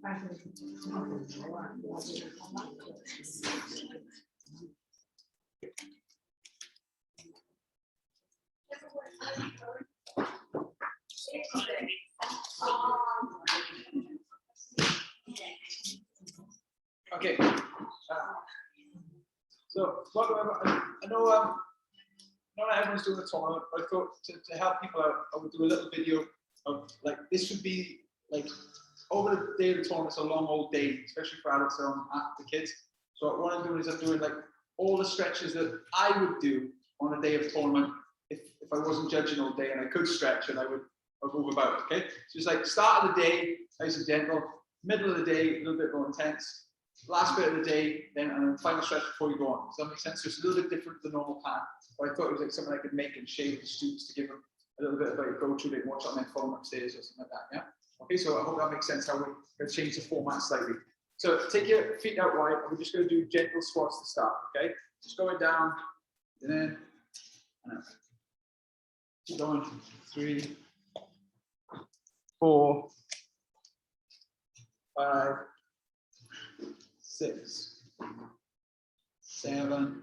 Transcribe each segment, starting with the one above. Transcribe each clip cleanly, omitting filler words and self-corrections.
Okay. So, I know not everyone's doing the tournament, but I thought to help people out, I would do a little video of like this would be like over the day of the tournament. It's a long old day, especially for adults and the kids. So what I'm doing is I'm doing like all the stretches that I would do on a day of tournament if I wasn't judging all day and I could stretch and I would move about. Okay, so it's like start of the day, nice and gentle. Middle of the day, a little bit more intense. Last bit of the day, then and then final stretch before you go on. Does that make sense? So it's a little bit different than the normal plan. But I thought it was like something I could make and share with the students to give them a little bit of a go-to. They can watch on their phone upstairs or something like that. Yeah. Okay. So I hope that makes sense. How we're going to change the format slightly. So take your feet out wide, and we're just going to do gentle squats to start. Okay. Just going down, and then and up. Keep going. 3, 4, 5, 6, 7,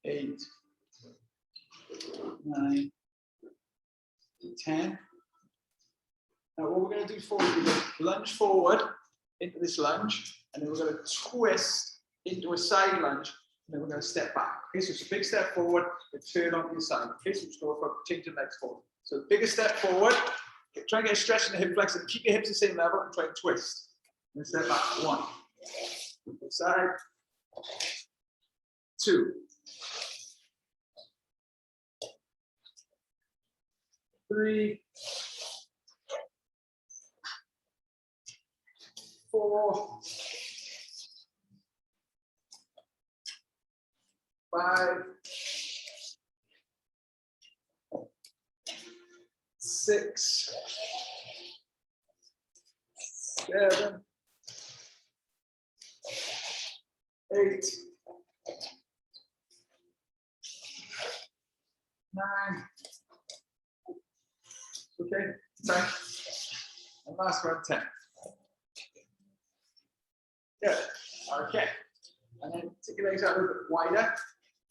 8, 9, 10. Now what we're going to do forward is lunge forward into this lunge, and then we're going to twist into a side lunge, and then we're going to step back. Okay, so it's a big step forward, and turn on your side. Okay, so just go for change the legs forward. So bigger step forward, try and get a stretch in the hip flexor, keep your hips the same level, and try and twist. And step back. 1, side, 2, 3, 4, 5, 6, 7, 8, 9. Okay, 10. And last one, 10. Good. Okay. And then take your legs out a little bit wider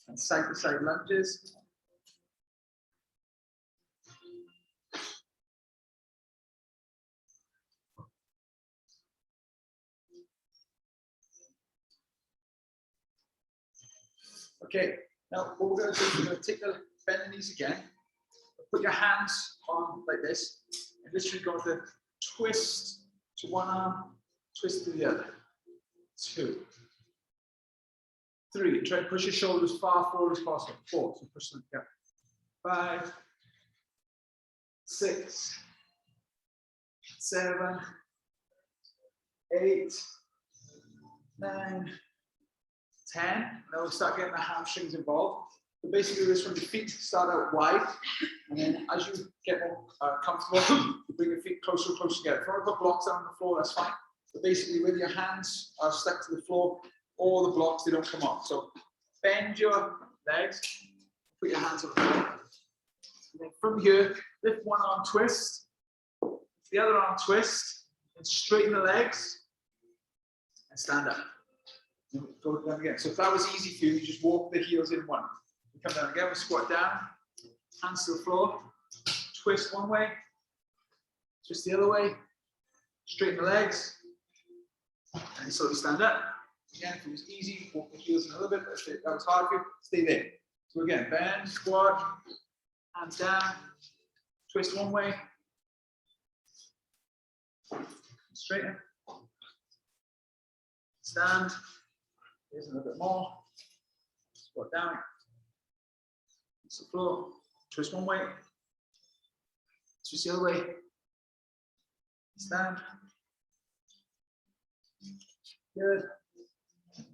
and side to side lunges. Okay, now what we're going to do is we're going to take the bend the knees again. Put your hands on like this, and literally go to twist to one arm, twist to the other. 2, 3. Try to push your shoulders as far forward as possible. 4. So push them together. 5, 6, 7, 8, 9, 10. Now we'll start getting the hamstrings involved. So basically, this from the feet start out wide, and then as you get more comfortable, you bring your feet closer and closer together. If you want to put blocks down on the floor, that's fine. But basically, when your hands are stuck to the floor, all the blocks, they don't come off. So bend your legs, put your hands on the floor. And then from here, lift one arm, twist, the other arm, twist, and straighten the legs, and stand up. And go down again. So if that was easy for you, you just walk the heels in one. You come down again, we squat down, hands to the floor, twist one way, twist the other way, straighten the legs, and slowly stand up. Again, if it was easy, walk the heels in a little bit, but if that was hard for you, stay there. So again, bend, squat, hands down, twist one way, straighten, stand, here's a little bit more, squat down, it's the floor, twist one way, twist the other way, stand, good,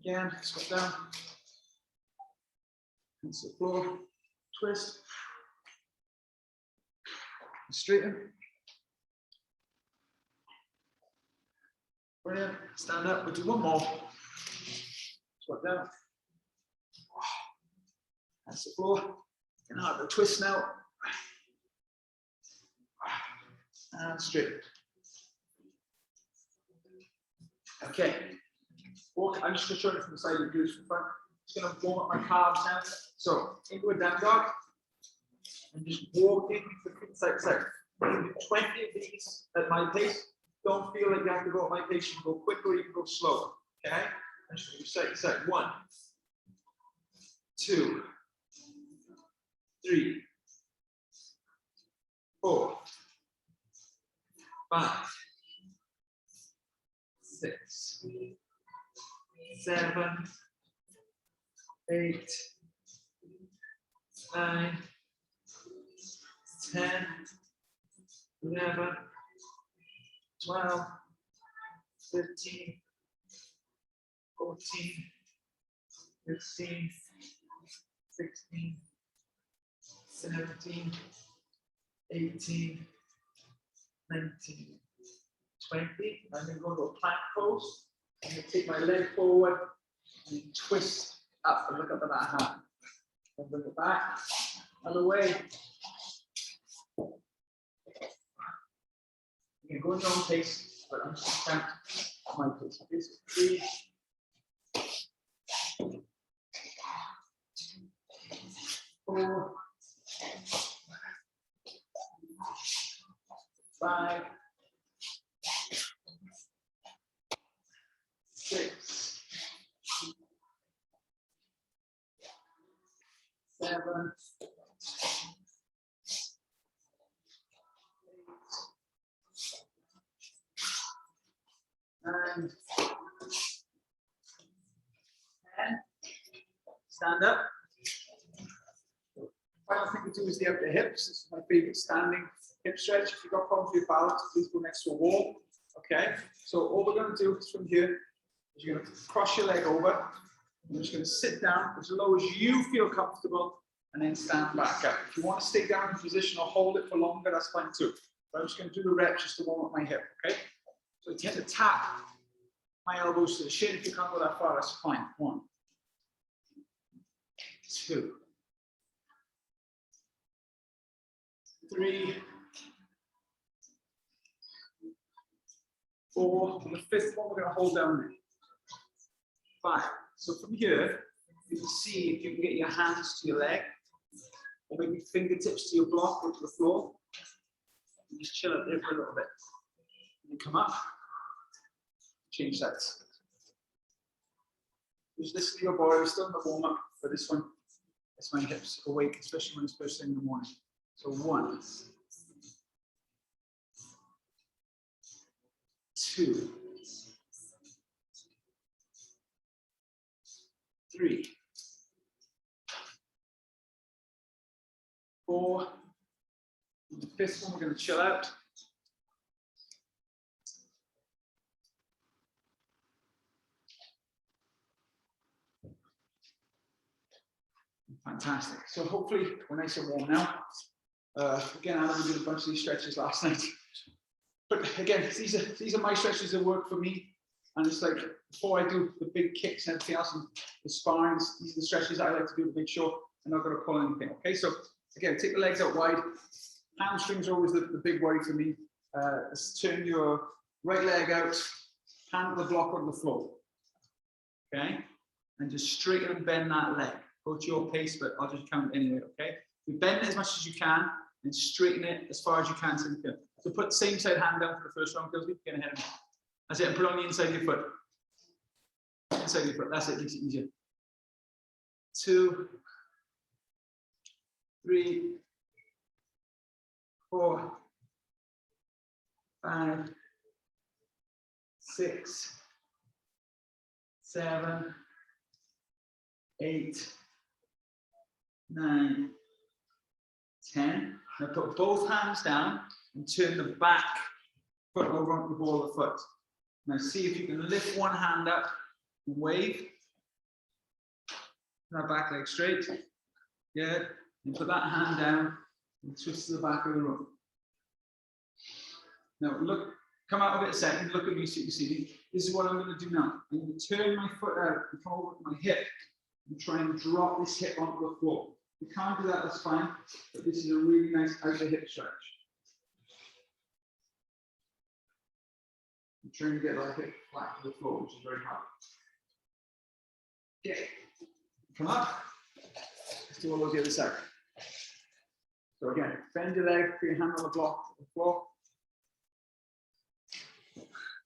again, squat down, it's the floor, twist, straighten, brilliant, stand up, we'll do one more, squat down, that's the floor, and now the twist now, and straight, Okay. Walk, I'm just going to show you from the side of the glutes from front. Just going to warm up my calves now. So into a down dog. And just walking from side to side. 20 of these at my pace. Don't feel like you have to go at my pace. You can go quicker or you can go slower. Okay? I'm just going to side to side. 1, 2, 3, 4, 5, 6, 7, 8, 9, 10, 11, 12, 13, 14, 15, 16, 17, 18, 19, 20. I'm going to go to a plank pose. I'm going to take my leg forward and twist up and look up at that hand. And bring it back and away. You can go in your own pace, but I'm just going to count my pace. Okay, so 3, 4, 5, 6, 7, 8, 9, 10. Stand up. Final thing to do is the upper hips. This is my favorite standing hip stretch. If you've got problems with your balance, please go next to a wall. Okay, so all we're going to do is from here is you're going to cross your leg over. You're just going to sit down as low as you feel comfortable and then stand back up. If you want to stay down in position or hold it for longer, that's fine too. But I'm just going to do the reps just to warm up my hip. Okay, so you tend to tap my elbows to the shin. If you can't go that far, that's fine. 1, 2, 3, 4. And the fifth one, we're going to hold down there. 5. So from here, you can see if you can get your hands to your leg, or maybe fingertips to your block or to the floor. And just chill out there for a little bit. And then come up. Change that. Just listen to your body. We're still in the warm up for this one. It's my hips awake, especially when it's first thing in the morning. So 1, 2, 3, 4. The fifth one, we're going to chill out. Fantastic. So hopefully we're nice and warm now. Again, Alan did a bunch of these stretches last night. But again, these are my stretches that work for me. And it's like, before I do the big kicks and everything else, and the sparring, these are the stretches I like to do to make sure I'm not going to pull anything. Okay, so again, take the legs out wide. Hamstrings are always the big worry for me. Turn your right leg out, hand the block on the floor. Okay, and just straighten and bend that leg. Go to your pace, but I'll just count anyway, okay? You bend it as much as you can and straighten it as far as you can. So put the same side hand down for the first round, Gilsby. Get ahead of me. That's it, and put it on the inside of your foot. Inside of your foot, that's it, makes it easier. 2, 3, 4, 5, 6, 7, 8, 9, 10. Now put both hands down and turn the back foot over onto the ball of the foot. Now see if you can lift one hand up and wave. That back leg straight. Good. And put that hand down and twist to the back of the room. Now look, come out of it a second, look at me so you can see me. This is what I'm going to do now. I'm going to turn my foot out and come over to my hip and try and drop this hip onto the floor. If you can't do that, that's fine, but this is a really nice outer hip stretch. trying to get like it flat to the floor, which is very hard. Okay, come up. Let's do all those the other side. So again, bend your leg, put your hand on the block, the floor.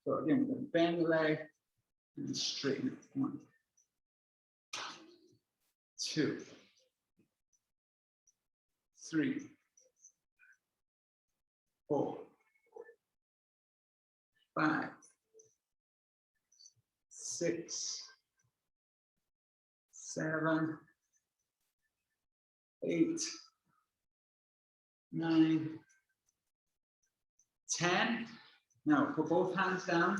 So again, we're going to bend the leg and straighten it. 1, 2, 3, 4, 5, 6, 7, 8, 9, 10. Now put both hands down,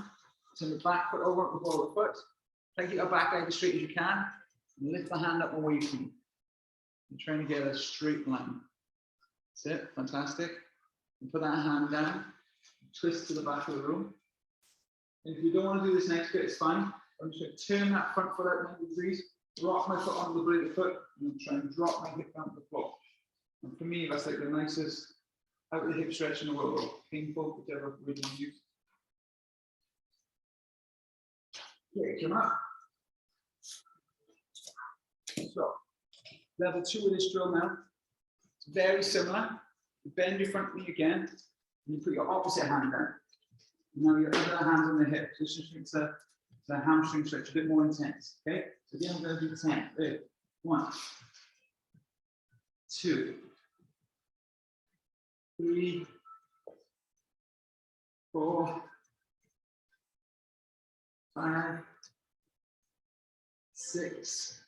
turn the back foot over with the ball of the foot. Try to get your back leg as straight as you can. And lift the hand up away from you. You're trying to get a straight line. That's it, fantastic. And put that hand down, twist to the back of the room. And if you don't want to do this next bit, it's fine. I'm just going to turn that front foot out 90 degrees, rock my foot onto the blade of the foot, and then try and drop my hip down to the floor. And for me, that's like the nicest out of the hip stretch in the world, or painful, whichever way you use. Okay, come up. So, level 2 of this drill now. It's very similar. You bend your front knee again, and you put your opposite hand down. Now your other hand on the hip. This just makes the hamstring stretch a bit more intense. Okay? So again, we're going to do 10. Ready? 1, 2, 3, 4, 5, 6,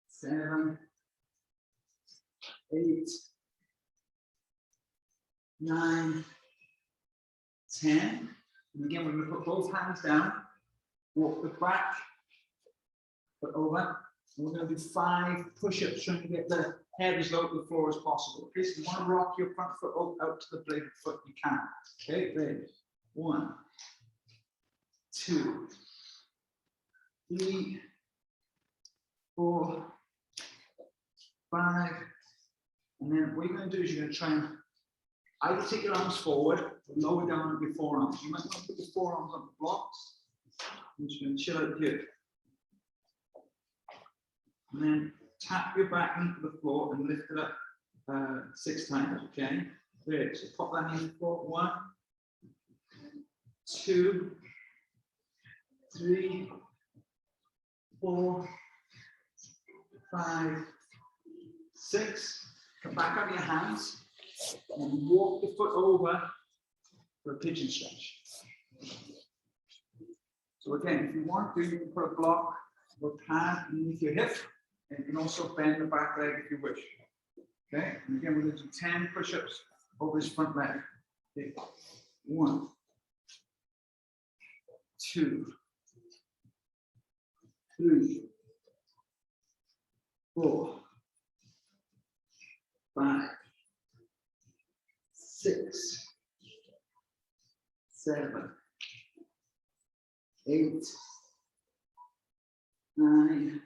7, 8, 9, 10. And again, we're going to put both hands down, walk the back, foot over. And we're going to do 5 push-ups, trying to get the head as low to the floor as possible. Okay, so you want to rock your front foot out to the blade of the foot, you can. Okay, ready? 1, 2, 3, 4, 5. And then what you're going to do is you're going to try and either take your arms forward or lower down your forearms. You might want to put your forearms on the blocks. I'm just going to chill out here. And then tap your back into the floor and lift it up 6 times, okay? Great. So pop that knee to the floor. 1, 2, 3, 4, 5, 6. Come back on your hands and walk the foot over for a pigeon stretch. So again, if you want to, you can put a block or pad underneath your hip, and you can also bend the back leg if you wish. Okay, and again, we're going to do 10 push-ups over his front leg. Okay. 1, 2, 3, 4, 5, 6, 7, 8, 9,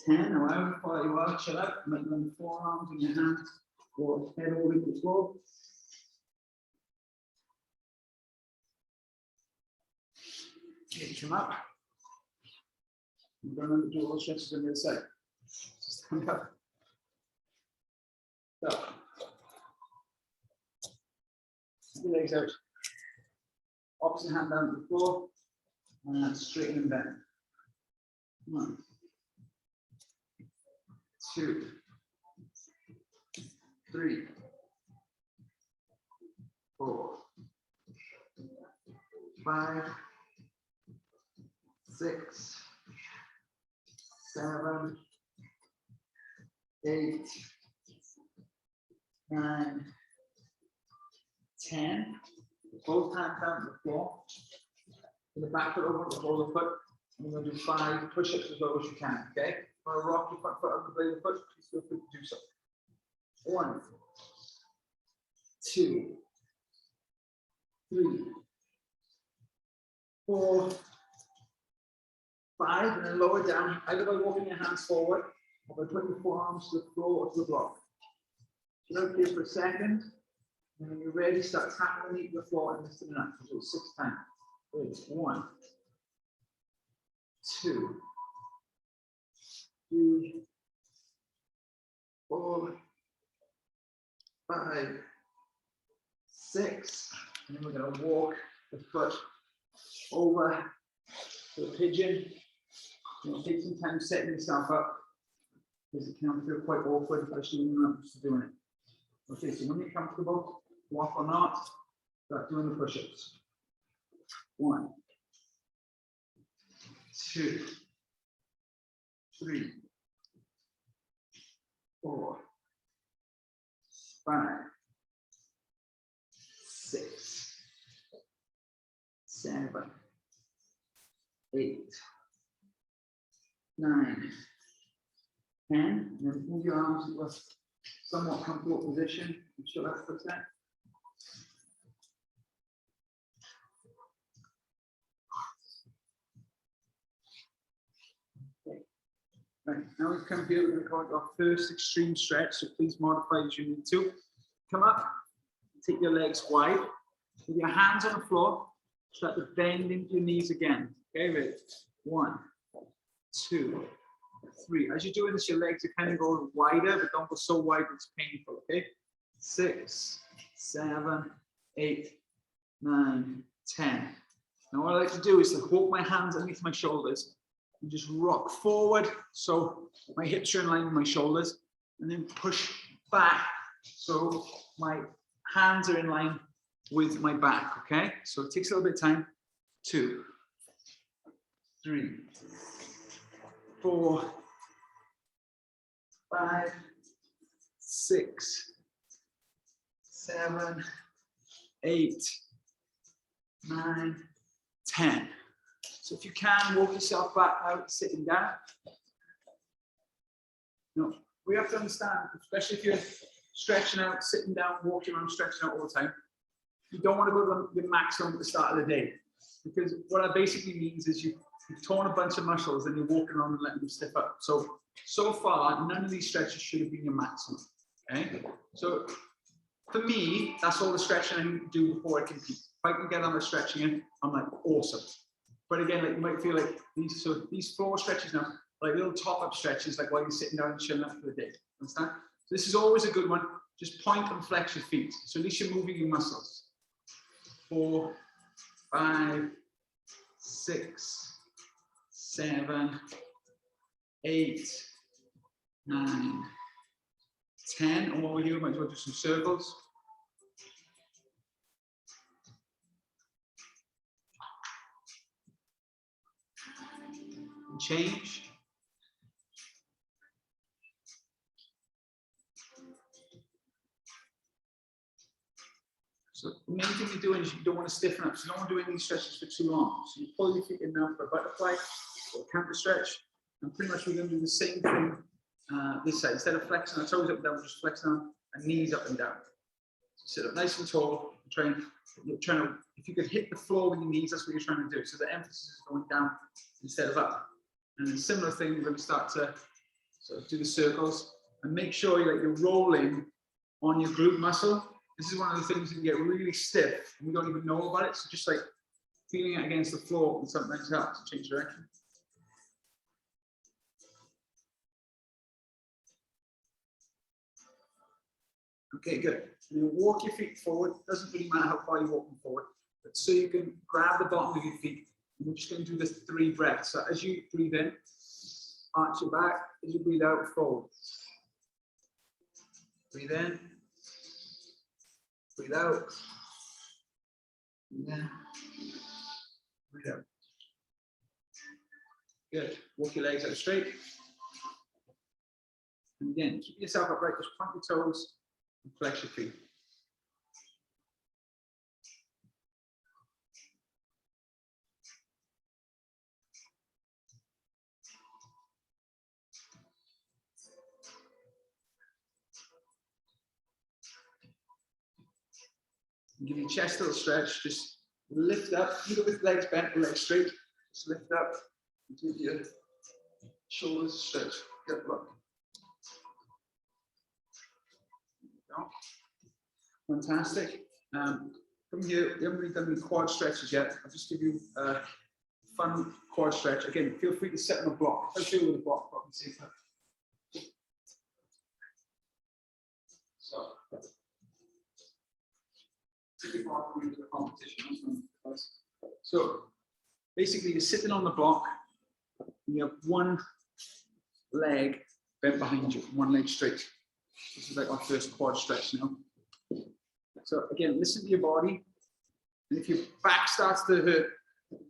10. Now, however far you are, chill out. Make them forearms in your hands or head over the floor. Okay, come up. We're going to do all stretches on the other side. Stand up. So, the legs out. Opposite hand down to the floor. And straighten and bend. 1, 2, 3, 4, 5, 6, 7, 8, 9, 10. Both hands down to the floor. In the back foot over the ball of the foot. And we're going to do 5 push-ups as low as you can. Okay? Want to rock your front foot on the blade of the foot? Please feel free to do so. 1, 2, 3, 4, 5, and then lower down, either by walking your hands forward or by putting your forearms to the floor or to the block. Chill out here for a second, and And when you're ready, start tapping the knee to the floor and lifting it up. Do it 6 times. Ready. 1, 2, 3, 4, 5, 6. And then we're going to walk the foot over to the pigeon. Take some time setting yourself up because it can feel quite awkward, especially when you're not used to doing it. Okay, so when you're comfortable, walk or not, start doing the push-ups. 1, 2, 3, 4, 5, 6, 7, 8, 9, 10, and then move your arms into a somewhat comfortable position. I'm sure that's for that. Okay. Right, now we've come here, we're going to go into our first extreme stretch, so please modify as you need to. Come up, take your legs wide, with your hands on the floor, start to bend into your knees again. Okay, ready? 1, 2, 3. As you're doing this, your legs are kind of going wider, but don't go so wide that it's painful, okay? 6, 7, 8, 9, 10. Now what I like to do is to hold my hands underneath my shoulders and just rock forward so my hips are in line with my shoulders, and then push back so my hands are in line with my back, okay? So it takes a little bit of time. 2, 3, 4, 5, 6, 7, 8, 9, 10. So if you can, walk yourself back out, sitting down. No, we have to understand, especially if you're stretching out, sitting down, walking around, stretching out all the time, you don't want to go to the maximum at the start of the day. Because what that basically means is you've torn a bunch of muscles and you're walking around and letting them stiff up. So far, none of these stretches should have been your maximum. Okay? So for me, that's all the stretching I need to do before I compete. If I can get on the stretching in, I'm like, awesome. But again, like you might feel like these floor stretches now, like little top-up stretches, like while you're sitting down and chilling up for the day. Understand? So this is always a good one. Just point and flex your feet. So at least you're moving your muscles. 4, 5, 6, 7, 8, 9, 10. And while we're here, we might as well do some circles. And change. So the main thing you're doing is you don't want to stiffen up. So you don't want to do any stretches for too long. So you pull your feet in now for a butterfly or a counter stretch. And pretty much we're going to do the same thing this side. Instead of flexing our toes up and down, we're just flexing our knees up and down. So sit up nice and tall. You're trying to, if you could hit the floor with your knees, that's what you're trying to do. So the emphasis is going down instead of up. And then similar thing, we're going to start to sort of do the circles and make sure you're rolling on your glute muscle. This is one of the things that can get really stiff and we don't even know about it. So just like feeling it against the floor and sometimes helps to change direction. Okay, good. And then walk your feet forward. Doesn't really matter how far you walk them forward, but so you can grab the bottom of your feet. And we're just going to do this 3 breaths. So as you breathe in, arch your back. As you breathe out, fold. Breathe in. Breathe out. Breathe in. Breathe out. Good. Walk your legs out straight. And again, keep yourself upright. Just point your toes and flex your feet. Give your chest a little stretch. Just lift up, either with legs bent or legs straight. Just lift up and give your shoulders a stretch. Good luck. Fantastic. From here, we haven't really done any quad stretches yet. I'll just give you a fun quad stretch. Again, feel free to sit on a block. I'll show you with a block, probably safer. So, so basically, you're sitting on the block, and you have one leg bent behind you, one leg straight. This is like our first quad stretch now. So again, listen to your body, and if your back starts to hurt,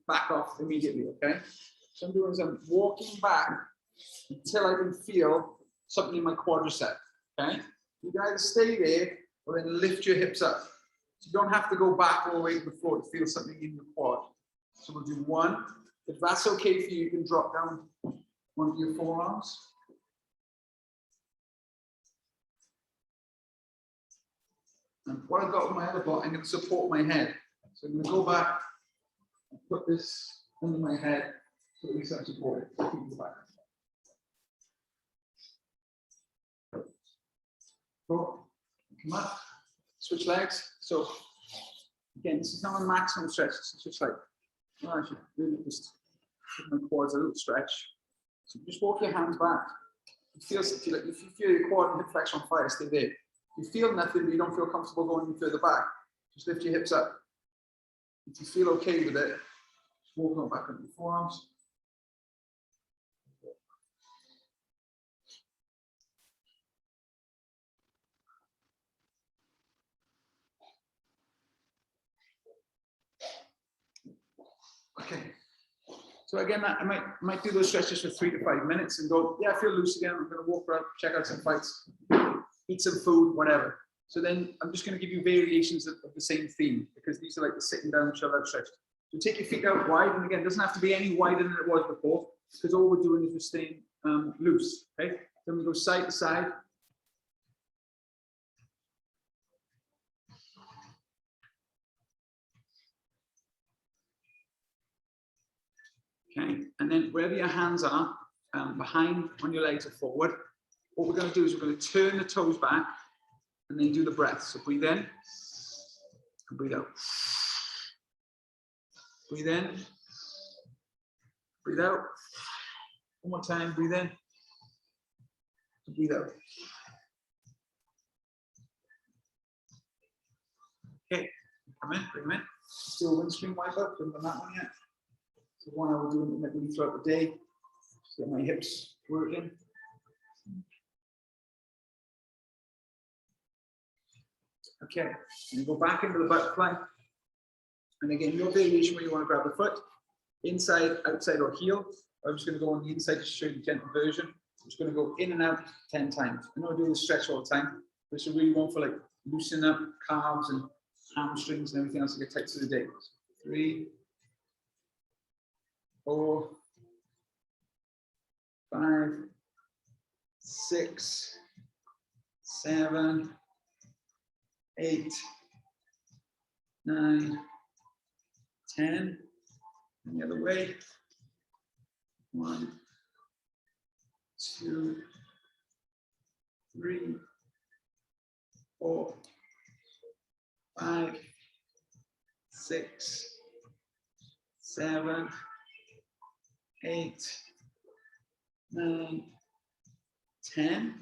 back off immediately, okay? So I'm doing is I'm walking back until I can feel something in my quadricep, okay? You can either stay there or then lift your hips up. So you don't have to go back all the way to the floor to feel something in your quad. So we'll do one. If that's okay for you, you can drop down onto your forearms. And what I've got with my other block, I'm going to support my head. So I'm going to go back and put this under my head so at least I'm supported. Go, come up, switch legs. So again, this is not a maximum stretch. This is just like, oh, I should really just give my quads a little stretch. So just walk your hands back. If you feel your quad and hip flex on fire, stay there. If you feel nothing, but you don't feel comfortable going any further back, just lift your hips up. If you feel okay with it, just walk on back on your forearms. Okay. So again, I might do those stretches for 3 to 5 minutes and go, yeah, I feel loose again. I'm going to walk around, check out some fights, eat some food, whatever. So then I'm just going to give you variations of the same theme because these are like the sitting down, chill out stretches. So take your feet out wide, and again, it doesn't have to be any wider than it was before because all we're doing is we're staying loose. Okay. Then we go side to side. Okay, and then wherever your hands are, behind when your legs are forward, what we're going to do is we're going to turn the toes back and then do the breath. So breathe in and breathe out. Breathe in, breathe out. One more time, breathe in and breathe out. Okay, come in, bring them in. Still windscreen wiper, haven't done that one yet. So one I will do intermittently throughout the day. Just get my hips working. Okay, and go back into the butterfly. And again, your variation where you want to grab the foot, inside, outside, or heel. I'm just going to go on the inside to show you the gentle version. I'm just going to go in and out 10 times. I know I do this stretch all the time, but it's a really one for like loosening up calves and hamstrings and everything else to get tight to the day. 3, 4, 5, 6, 7, 8, 9, 10. And the other way. 1, 2, 3, 4, 5, 6, 7, 8, 9, 10.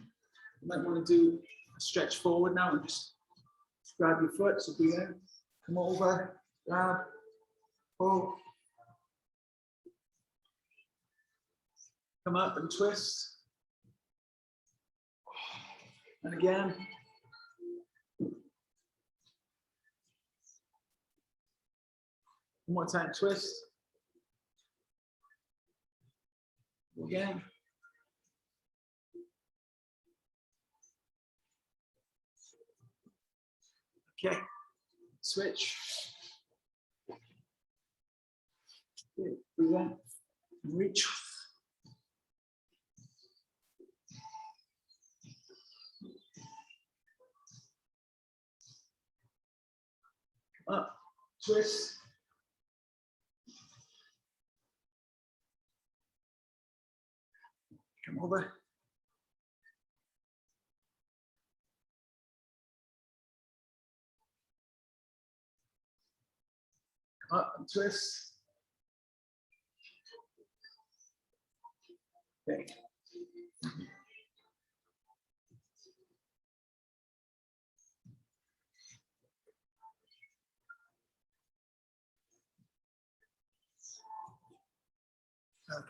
You might want to do a stretch forward now and just grab your foot. So breathe in, come over, grab, pull, come up and twist. And again. One more time, twist. Again. Okay, switch. Okay, breathe in, reach. Up, twist. Come over. up and twist. Okay.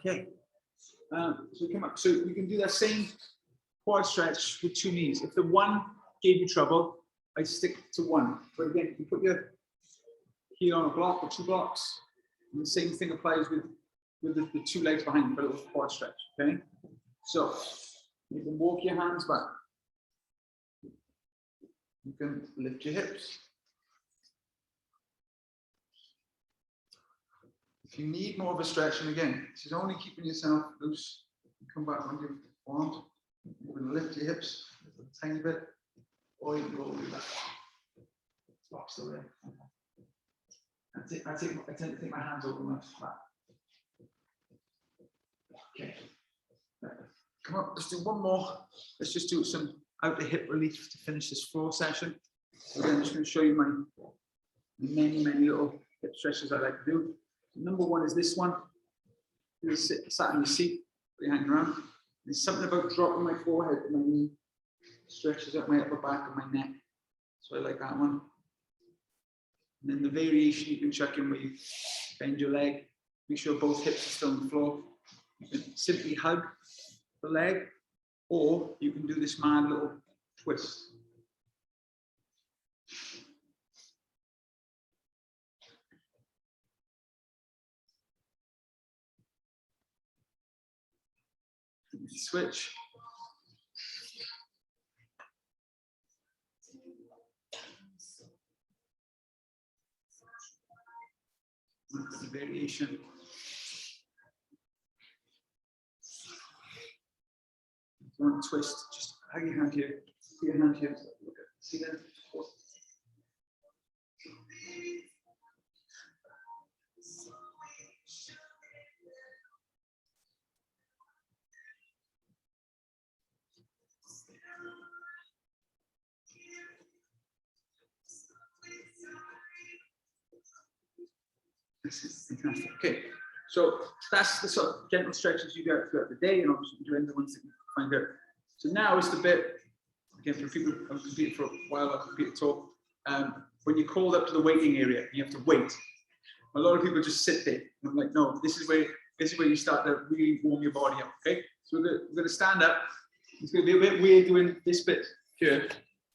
Okay. So come up. So you can do that same quad stretch with two knees. If the one gave you trouble, I stick to one. But again, you put your heel on a block or two blocks, and the same thing applies with the two legs behind for a little quad stretch. Okay. So you can walk your hands back. You can lift your hips. If you need more of a stretch, and again, this is only keeping yourself loose. You come back when you want. You can lift your hips a tiny bit, or you can go with that. Drops the way. I tend to take my hands over my back. Okay. Come on, let's do one more. Let's just do some outer hip relief to finish this floor session. Again, I'm just going to show you my many little hip stretches I like to do. Number one is this one. You sat in your seat, put your hand around. There's something about dropping my forehead and my knee stretches up my upper back and my neck. So I like that one. And then the variation you can chuck in where you bend your leg, make sure both hips are still on the floor. You can simply hug the leg, or you can do this mad little twist. Switch. The variation. If you want to twist, just hug your hand here. Put your hand here. Look at, see that? This is fantastic. Okay, so that's the sort of gentle stretches you get throughout the day, and obviously you can do the ones that you find out. So now is the bit, again, for people who have competed for a while, I've competed talk, when you're called up to the waiting area, you have to wait. A lot of people just sit there. And I'm like, no, this is where you start to really warm your body up. Okay, so we're going to stand up. It's going to be a bit weird doing this bit here.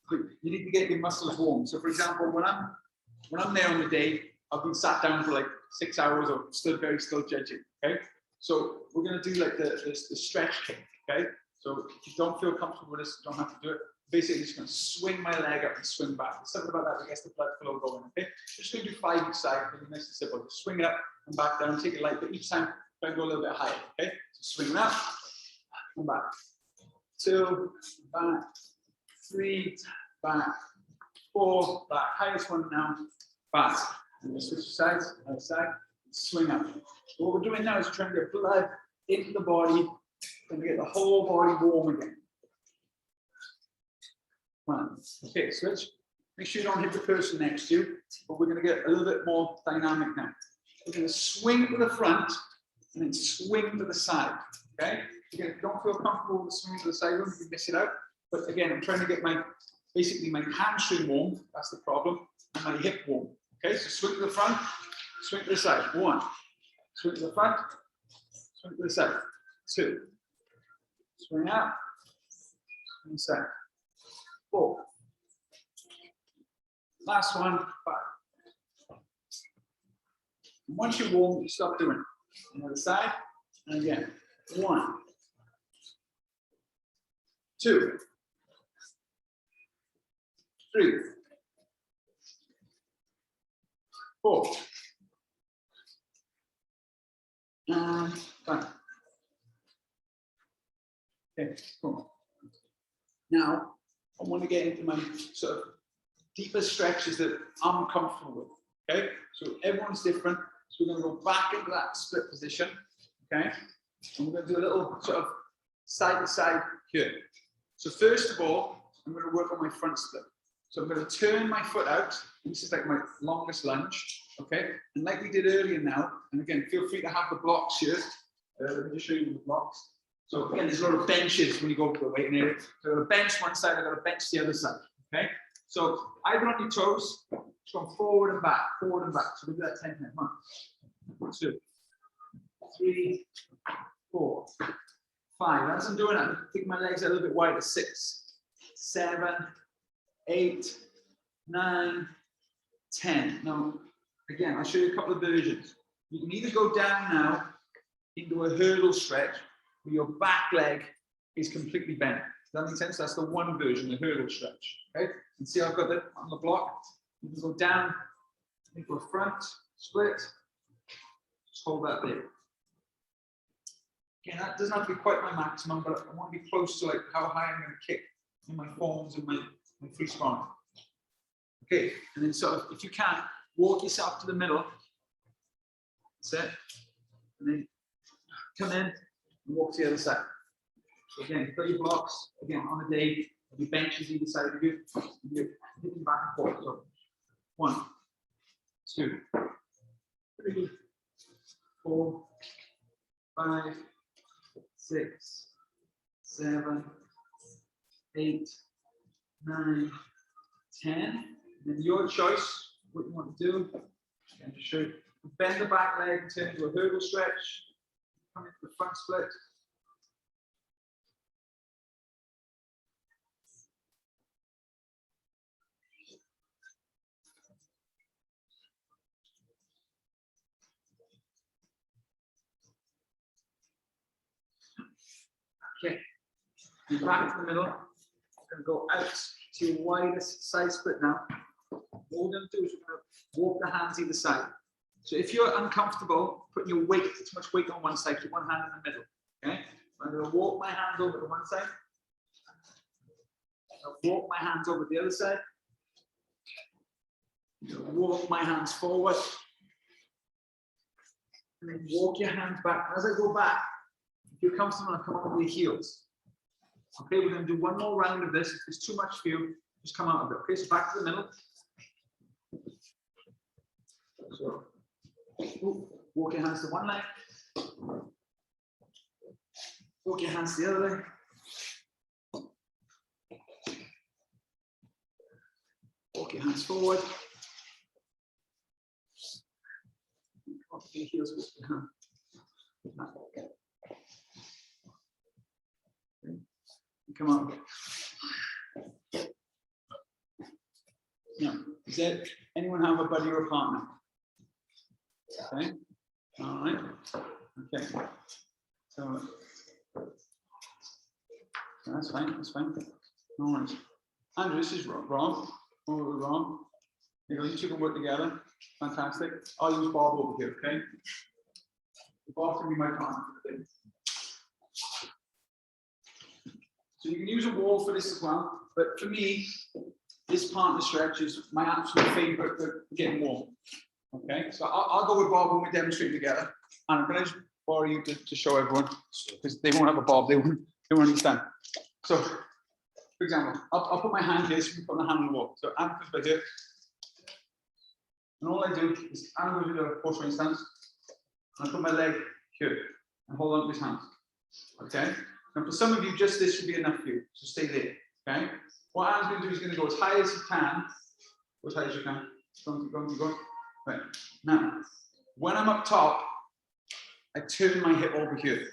But you need to get your muscles warm. So, for example, when I'm there on the day, I've been sat down for like 6 hours or stood very still judging. Okay, so we're going to do like the stretch kick. Okay, so if you don't feel comfortable with this, you don't have to do it. Basically, just going to swing my leg up and swing back. There's something about that that gets the blood flow going. Okay, just going to do 5 each side. Really nice and simple. Just swing it up and back down. Take it light, but each time try and go a little bit higher. Okay, so swing it up, come back. 2, back. 3, back. 4, back. Highest one now, back. And we'll switch sides, other side, swing up. So what we're doing now is trying to get blood into the body and get the whole body warm again. One. Okay, switch. Make sure you don't hit the person next to you, but we're going to get a little bit more dynamic now. We're going to swing to the front and then swing to the side. Okay? Again, if you don't feel comfortable with swinging to the side, you can miss it out. But again, I'm trying to get basically my hamstring warm. That's the problem. And my hip warm. Okay, so swing to the front, swing to the side. 1. Swing to the front, swing to the side. 2. Swing out, swing to the side. 4. Last one, 5. And once you're warm, you stop doing it. Another side, and again. 1, 2, 3, 4. And 5. Okay, cool. Now, I want to get into my sort of deeper stretches that I'm comfortable with. Okay, so everyone's different. So we're going to go back into that split position. Okay, and we're going to do a little sort of side to side here. So first of all, I'm going to work on my front split. So I'm going to turn my foot out. And this is like my longest lunge. Okay, and like we did earlier now, and again, feel free to have the blocks here. Let me just show you the blocks. So again, there's a lot of benches when you go to the weighting area. So I've got a bench one side, I've got a bench the other side. Okay, so either on your toes, just going forward and back, forward and back. So we'll do that 10 times. 1, 2, 3, 4, 5. As I'm doing it, I'm taking my legs a little bit wider. 6, 7, 8, 9, 10. Now, again, I'll show you a couple of versions. You can either go down now into a hurdle stretch where your back leg is completely bent. Does that make sense? That's the one version, the hurdle stretch. Okay? And see how I've got that on the block? You can go down into a front split. Just hold that there. Again, that doesn't have to be quite my maximum, but I want to be close to like how high I'm going to kick in my forms and my free sparring. Okay, and then sort of, if you can, walk yourself to the middle. That's it. And then come in and walk to the other side. So again, you've got your blocks. Again, on the day, your benches either side of you. You're hitting back and forth. So 1, 2, 3, 4, 5, 6, 7, 8, 9, 10. And then your choice, what you want to do. And just show you. Bend the back leg, turn into a hurdle stretch. Come into the front split. Okay, and back to the middle. We're going to go out to your widest side split now. What we're going to do is we're going to walk the hands either side. So if you're uncomfortable putting your weight, too much weight on one side, keep one hand in the middle. Okay, so I'm going to walk my hands over to one side. I'll walk my hands over to the other side. Walk my hands forward. And then walk your hands back. As I go back, if you're comfortable, I'll come up with your heels. Okay, we're going to do one more round of this. If it's too much for you, just come out of it. Okay, so back to the middle. So, walk your hands to one leg. Walk your hands to the other leg. Walk your hands forward. Come up with your heels with your hand. Come on. Now, does anyone have a buddy or a partner? Okay. All right. Okay. So that's fine. That's fine. No worries. Andrew, this is Rob. Rob. You two can work together. Fantastic. I'll use Bob over here. Okay. Bob can be my partner for the day. So you can use a wall for this as well, but for me, this partner stretch is my absolute favorite for getting warm. Okay, so I'll go with Bob when we demonstrate together. And I'm going to borrow you to show everyone, because they won't have a Bob, they won't understand. So, for example, I'll put my hand here, so you can put my hand on the wall. So Anne goes right here. And all I do is Anne goes into a post stance, and I put my leg here, and hold on to his hands. Okay? And for some of you, just this should be enough for you. So stay there. Okay? What Anne's going to do is going to go as high as you can. Go as high as you can. Go. Right. Now, when I'm up top, I turn my hip over here.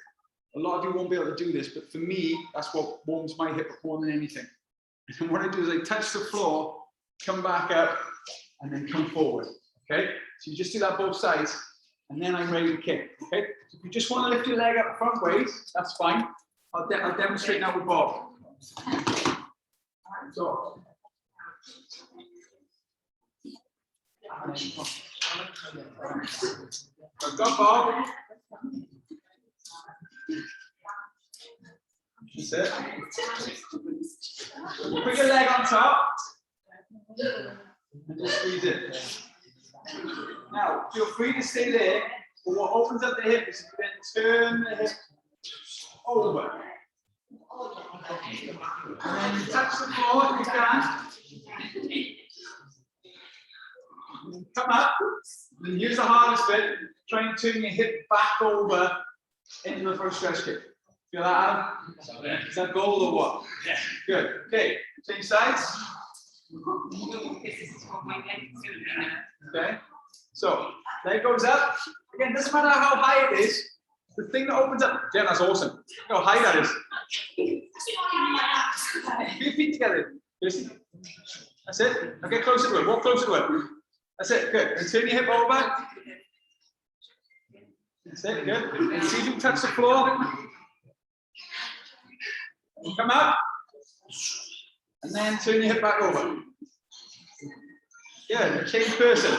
A lot of you won't be able to do this, but for me, that's what warms my hip up more than anything. And what I do is I touch the floor, come back up, and then come forward. Okay? So you just do that both sides, and then I'm ready to kick. Okay? So if you just want to lift your leg up front ways, that's fine. I'll demonstrate now with Bob. So, I've got Bob. That's it. Put your leg on top and just squeeze it. Now, feel free to stay there, but what opens up the hip is then turn the hip over. And then you touch the floor if you can. Come up, And here's the hardest bit. Try and turn your hip back over into the first stretch kick. Feel that, Adam? Is that goal or what? Yeah. Good. Okay. Change sides. Okay. So leg goes up. Again, doesn't matter how high it is. The thing that opens up. Yeah, that's awesome. Look how high that is. Put your feet together. That's it. Now get closer to it. Walk closer to it. That's it. Good. And turn your hip over. That's it. Good. And see if you can touch the floor. Come up. And then turn your hip back over. Good. Change person.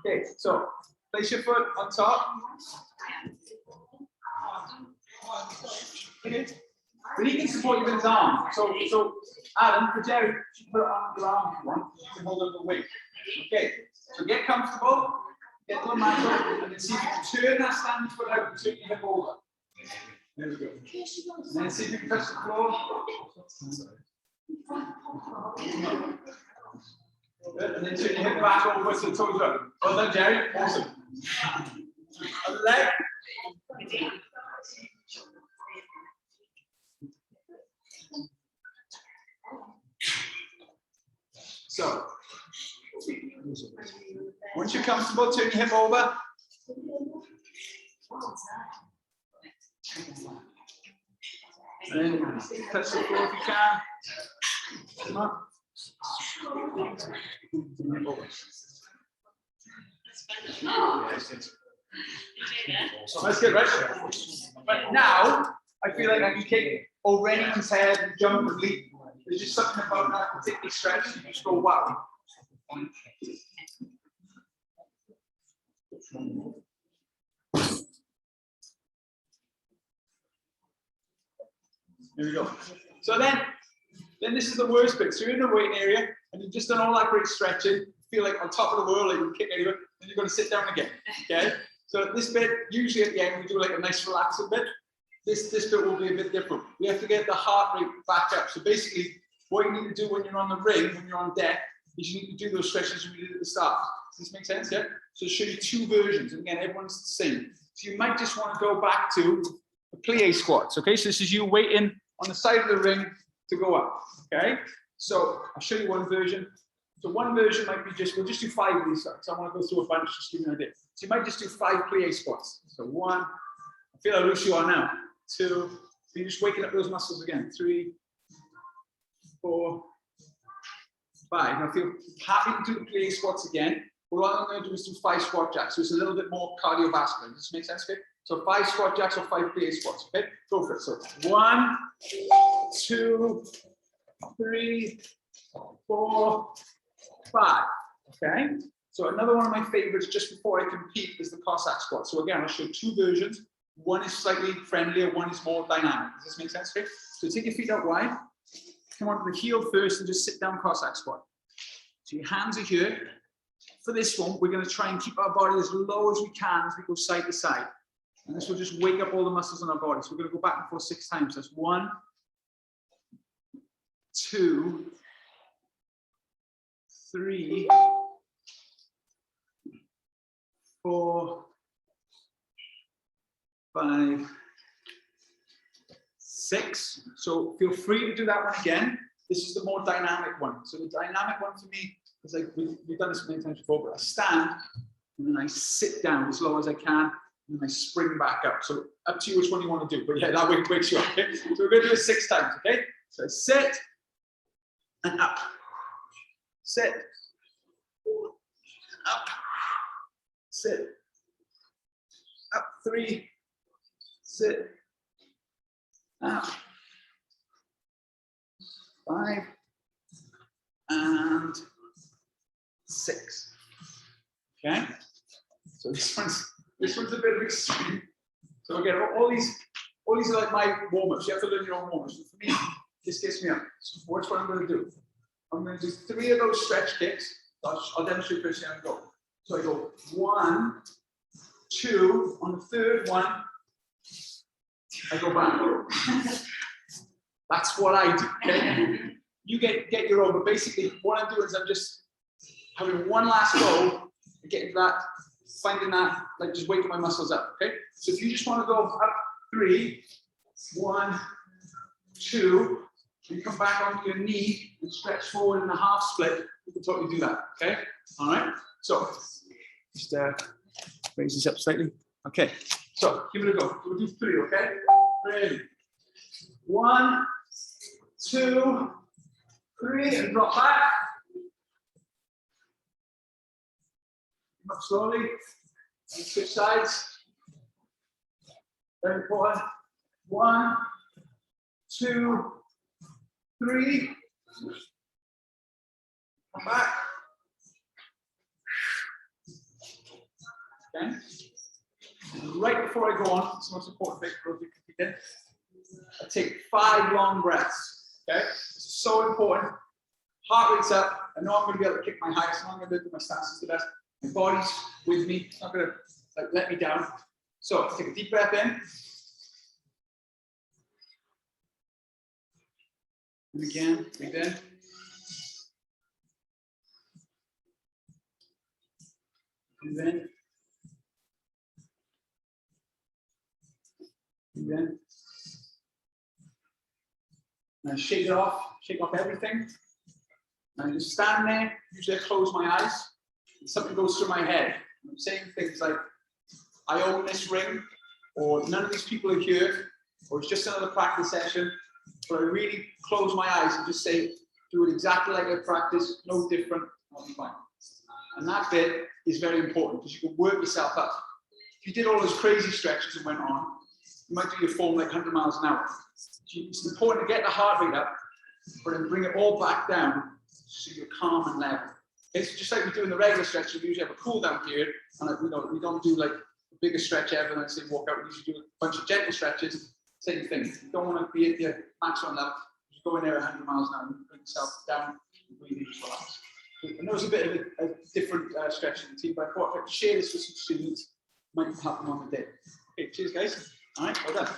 Okay, so place your foot on top. Okay. But he can support you with his arm. So Adam, for Jerry, you put it on your arm if you want to hold up the weight. Okay, so get comfortable, get to the mat, and then see if you can turn that standing foot out and turn your hip over. There we go. And then see if you can touch the floor. Good. And then turn your hip back over so the toes up. Well done, Jerry. Awesome. A leg. So, once you're comfortable, turn your hip over. And then touch the floor if you can. Come on. That's good, right? But now, I feel like I can kick over anyone's head and jump and leap. There's just something about that particular stretch. You just go, wow. There we go. So then this is the worst bit. So you're in the waiting area and you've just done all that great stretching. Feel like on top of the world, like you can kick anywhere, and you're going to sit down again. Okay. So this bit, usually at the end, we do like a nice relaxing bit. This bit will be a bit different. We have to get the heart rate back up. So basically, what you need to do when you're on the ring, when you're on deck, is you need to do those stretches we did at the start. Does this make sense? Yeah. So I'll show you two versions. And again, everyone's the same. So you might just want to go back to the plie squats. Okay. So this is you waiting on the side of the ring to go up. Okay. So I'll show you one version. So one version might be we'll just do 5 of these. So I want to go through a bunch just to give you an idea. So you might just do 5 plie squats. So 1, I feel how loose you are now. 2, so you're just waking up those muscles again. 3, 4, 5. Now feel happy to do the plie squats again. But what I'm going to do is do 5 squat jacks. So it's a little bit more cardiovascular. Does this make sense? Okay. So 5 squat jacks or 5 plie squats. Okay. Go for it. So 1, 2, 3, 4, 5. Okay. So another one of my favorites just before I compete is the Cossack squat. So again, I'll show 2 versions. One is slightly friendlier, one is more dynamic. Does this make sense? Okay. So take your feet out wide. Come onto the heel first and just sit down Cossack squat. So your hands are here. For this one, we're going to try and keep our body as low as we can as we go side to side. And this will just wake up all the muscles in our body. So we're going to go back and forth 6 times. That's 1, 2, 3, 4, 5, 6. So feel free to do that one again. This is the more dynamic one. So the dynamic one for me is like we've done this many times before, but I stand and then I sit down as low as I can and then I spring back up. So up to you which one you want to do. But yeah, that way it wakes you up. Okay? So we're going to do it 6 times. Okay? So sit and up. Sit. Up. Sit. Up. 3. Sit. Up. 5. And 6. Okay. So this one's a bit of extreme. So again, all these are like my warm-ups. You have to learn your own warm-ups. For me, this gets me up. So what's what I'm going to do? I'm going to do 3 of those stretch kicks. I'll demonstrate first how I go. So I go 1, 2. On the 3rd one, I go back. That's what I do. Okay? You get your own, but basically what I'm doing is I'm just having one last go and getting that, finding that, like just waking my muscles up. Okay? So if you just want to go up 3, 1, 2, and come back onto your knee and stretch forward in a half split, you can totally do that. Okay? All right? So just raise this up slightly. Okay. So give it a go. We'll do 3, okay? Ready. 1, 2, 3, and drop back. Come up slowly. And switch sides. Very important. 1, 2, 3. Come back. Okay. And right before I go on, it's the most important bit for you to do. I take 5 long breaths. Okay. This is so important. Heart rate's up. I know I'm going to be able to kick my highest. I'm going to do my stances the best. My body's with me. It's not going to let me down. So take a deep breath in. And again, breathe in. Breathe in. Breathe in. Now shake off everything. And I just stand there. Usually I close my eyes. And something goes through my head. I'm saying things like, I own this ring, or none of these people are here, or it's just another practice session. But I really close my eyes and just say, do it exactly like I practice, no different, I'll be fine. And that bit is very important because you can work yourself up. If you did all those crazy stretches and went on, you might do your form like 100 miles an hour. So it's important to get the heart rate up, but then bring it all back down so you're calm and level. Okay, so just like we do in the regular stretch, we usually have a cool down period, and we don't do like the biggest stretch ever and say walk out. We usually do a bunch of gentle stretches. Same thing. You don't want to be at your maximum level. Just go in there 100 miles an hour and bring yourself down and breathe in, just relax. I know it's a bit of a different stretch in the team, but I thought I'd share this with some students. Might help them on the day. Okay, cheers, guys. All right, well done.